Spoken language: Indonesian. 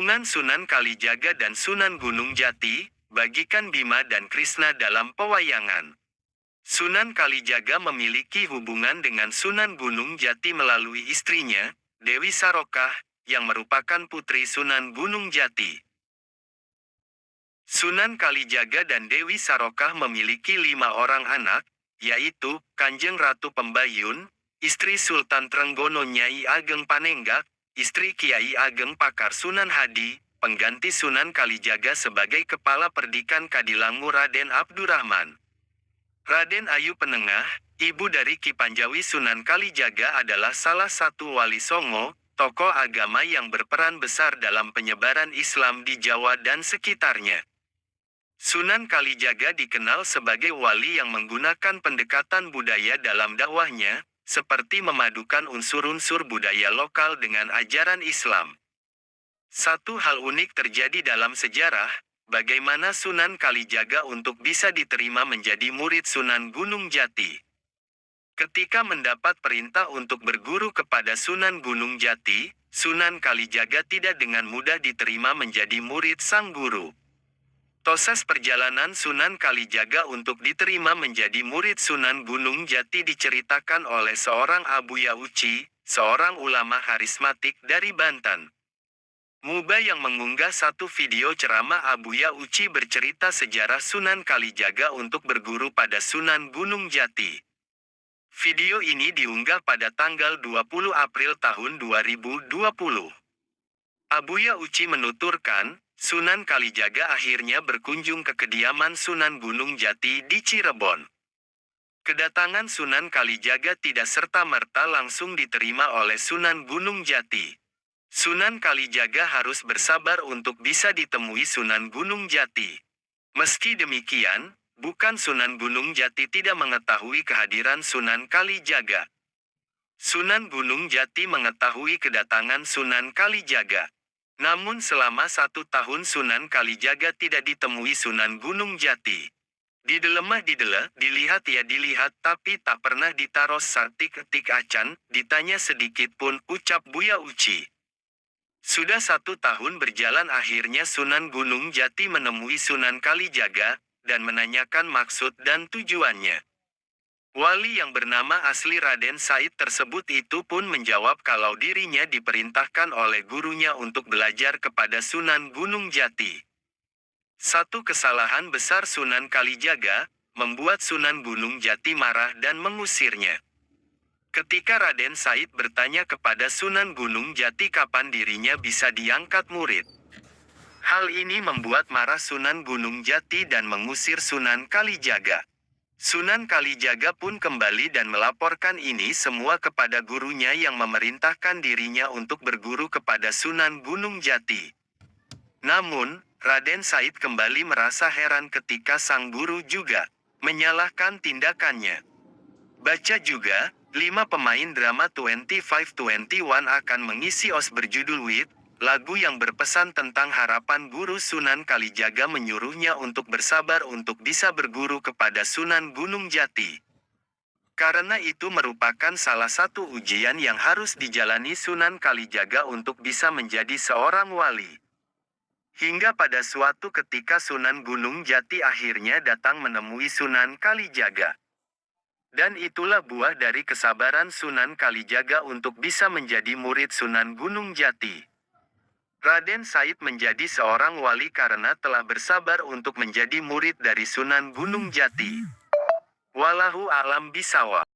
Hubungan Sunan Kalijaga dan Sunan Gunung Jati, bagikan Bima dan Krishna dalam pewayangan. Sunan Kalijaga memiliki hubungan dengan Sunan Gunung Jati melalui istrinya, Dewi Sarokah, yang merupakan putri Sunan Gunung Jati. Sunan Kalijaga dan Dewi Sarokah memiliki 5 orang anak, yaitu Kanjeng Ratu Pembayun, istri Sultan Trenggono Nyai Ageng Panenggak, istri Kiai Ageng Pakar Sunan Hadi, pengganti Sunan Kalijaga sebagai Kepala Perdikan Kadilangu Raden Abdurrahman. Raden Ayu Penengah, ibu dari Ki Panjawi Sunan Kalijaga adalah salah satu wali Songo, tokoh agama yang berperan besar dalam penyebaran Islam di Jawa dan sekitarnya. Sunan Kalijaga dikenal sebagai wali yang menggunakan pendekatan budaya dalam dakwahnya, seperti memadukan unsur-unsur budaya lokal dengan ajaran Islam. Satu hal unik terjadi dalam sejarah, bagaimana Sunan Kalijaga untuk bisa diterima menjadi murid Sunan Gunung Jati. Ketika mendapat perintah untuk berguru kepada Sunan Gunung Jati, Sunan Kalijaga tidak dengan mudah diterima menjadi murid sang guru. Proses perjalanan Sunan Kalijaga untuk diterima menjadi murid Sunan Gunung Jati diceritakan oleh seorang Abuya Uci, seorang ulama karismatik dari Banten. Muba yang mengunggah satu video ceramah Abuya Uci bercerita sejarah Sunan Kalijaga untuk berguru pada Sunan Gunung Jati. Video ini diunggah pada tanggal 20 April tahun 2020. Abuya Uci menuturkan, Sunan Kalijaga akhirnya berkunjung ke kediaman Sunan Gunung Jati di Cirebon. Kedatangan Sunan Kalijaga tidak serta-merta langsung diterima oleh Sunan Gunung Jati. Sunan Kalijaga harus bersabar untuk bisa ditemui Sunan Gunung Jati. Meski demikian, bukan Sunan Gunung Jati tidak mengetahui kehadiran Sunan Kalijaga. Sunan Gunung Jati mengetahui kedatangan Sunan Kalijaga. Namun selama 1 tahun Sunan Kalijaga tidak ditemui Sunan Gunung Jati. Didelemah dilihat ya dilihat tapi tak pernah ditaros sartik-etik acan, ditanya sedikit pun, ucap Buya Uci. Sudah 1 tahun berjalan akhirnya Sunan Gunung Jati menemui Sunan Kalijaga, dan menanyakan maksud dan tujuannya. Wali yang bernama asli Raden Said tersebut itu pun menjawab kalau dirinya diperintahkan oleh gurunya untuk belajar kepada Sunan Gunung Jati. Satu kesalahan besar Sunan Kalijaga, membuat Sunan Gunung Jati marah dan mengusirnya. Ketika Raden Said bertanya kepada Sunan Gunung Jati kapan dirinya bisa diangkat murid. Hal ini membuat marah Sunan Gunung Jati dan mengusir Sunan Kalijaga. Sunan Kalijaga pun kembali dan melaporkan ini semua kepada gurunya yang memerintahkan dirinya untuk berguru kepada Sunan Gunung Jati. Namun, Raden Said kembali merasa heran ketika sang guru juga menyalahkan tindakannya. Baca juga, 5 pemain drama 2521 akan mengisi OS berjudul Wit, lagu yang berpesan tentang harapan guru Sunan Kalijaga menyuruhnya untuk bersabar untuk bisa berguru kepada Sunan Gunung Jati. Karena itu merupakan salah satu ujian yang harus dijalani Sunan Kalijaga untuk bisa menjadi seorang wali. Hingga pada suatu ketika Sunan Gunung Jati akhirnya datang menemui Sunan Kalijaga. Dan itulah buah dari kesabaran Sunan Kalijaga untuk bisa menjadi murid Sunan Gunung Jati. Raden Said menjadi seorang wali karena telah bersabar untuk menjadi murid dari Sunan Gunung Jati. Wallahu a'lam bishawab.